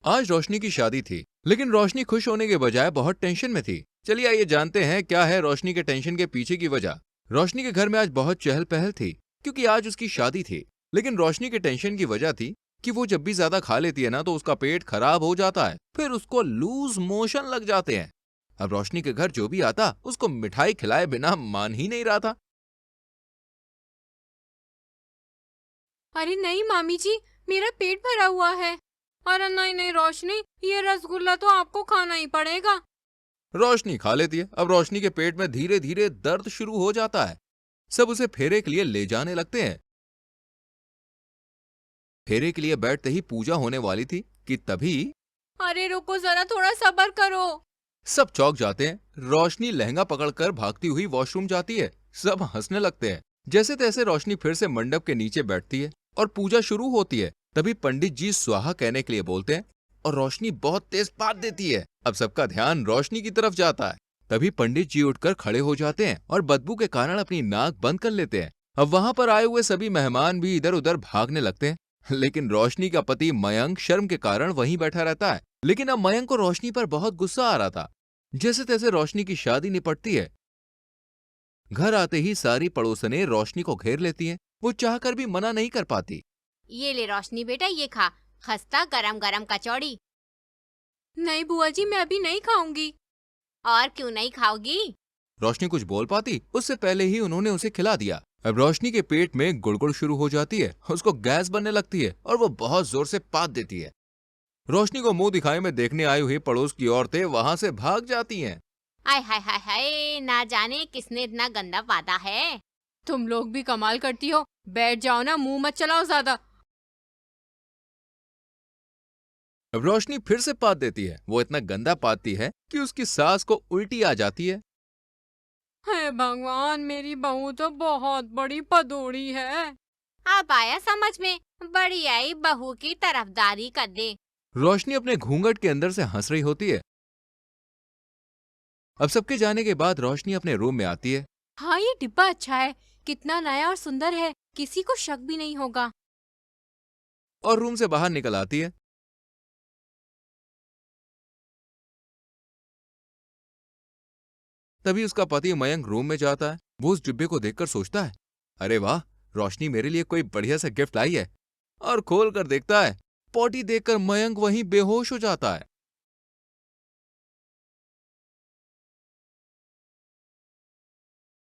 आज रोशनी की शादी थी, लेकिन रोशनी खुश होने के बजाय बहुत टेंशन में थी। चलिए आइए जानते हैं क्या है रोशनी के टेंशन के पीछे की वजह। रोशनी के घर में आज बहुत चहल पहल थी, क्योंकि आज उसकी शादी थी। लेकिन रोशनी के टेंशन की वजह थी कि वो जब भी ज्यादा खा लेती है ना तो उसका पेट खराब हो जाता है, फिर उसको लूज मोशन लग जाते हैं। अब रोशनी के घर जो भी आता उसको मिठाई खिलाए बिना मान ही नहीं रहा था। अरे नहीं मामी जी, मेरा पेट भरा हुआ है। अरे नहीं नहीं रोशनी, ये रसगुल्ला तो आपको खाना ही पड़ेगा। रोशनी खा लेती है। अब रोशनी के पेट में धीरे धीरे दर्द शुरू हो जाता है। सब उसे फेरे के लिए ले जाने लगते हैं। फेरे के लिए बैठते ही पूजा होने वाली थी कि तभी अरे रुको जरा, थोड़ा सब्र करो। सब चौंक जाते हैं। रोशनी लहंगा पकड़कर भागती हुई वॉशरूम जाती है। सब हंसने लगते हैं। जैसे तैसे रोशनी फिर से मंडप के नीचे बैठती है और पूजा शुरू होती है। तभी पंडित जी स्वाहा कहने के लिए बोलते हैं और रोशनी बहुत तेज पाद देती है। अब सबका ध्यान रोशनी की तरफ जाता है। तभी पंडित जी उठकर खड़े हो जाते हैं और बदबू के कारण अपनी नाक बंद कर लेते हैं। अब वहां पर आए हुए सभी मेहमान भी इधर उधर भागने लगते हैं, लेकिन रोशनी का पति मयंक शर्म के कारण वहीं बैठा रहता है। लेकिन अब मयंक को रोशनी पर बहुत गुस्सा आ रहा था। जैसे तैसे रोशनी की शादी निपटती है। घर आते ही सारी पड़ोसनें रोशनी को घेर लेती हैं। वो चाहकर भी मना नहीं कर पाती। ये ले रोशनी बेटा, ये खा। खस्ता गरम गरम कचौड़ी। नहीं बुआ जी, मैं अभी नहीं खाऊंगी। और क्यों नहीं खाओगी? रोशनी कुछ बोल पाती उससे पहले ही उन्होंने उसे खिला दिया। अब रोशनी के पेट में गुड़गुड़ शुरू हो जाती है, उसको गैस बनने लगती है और वो बहुत जोर से पाद देती है। रोशनी को मुंह दिखाई में देखने आई हुई पड़ोस की औरतें वहां से भाग जाती हैं। आय हाय हाय हाय, ना जाने किसने इतना गंदा पादा है। तुम लोग भी कमाल करती हो। बैठ जाओ ना, मुंह मत चलाओ ज्यादा। अब रोशनी फिर से पाद देती है। वो इतना गंदा पादती है कि उसकी सास को उल्टी आ जाती है। हे भगवान, मेरी बहू तो बहुत बड़ी पदोड़ी है। अब आया समझ में, बड़ी आई बहू की तरफदारी कर दे। रोशनी अपने घूंघट के अंदर से हंस रही होती है। अब सबके जाने के बाद रोशनी अपने रूम में आती है हाँ, ये डिब्बा अच्छा है, कितना नया और सुंदर है, किसी को शक भी नहीं होगा। और रूम से बाहर निकल आती है। तभी उसका पति मयंक रूम में जाता है। वो उस डिब्बे को देखकर सोचता है, अरे वाह, रोशनी मेरे लिए कोई बढ़िया सा गिफ्ट लाई है। और खोल कर देखता है। पॉटी देखकर मयंक वहीं बेहोश हो जाता है।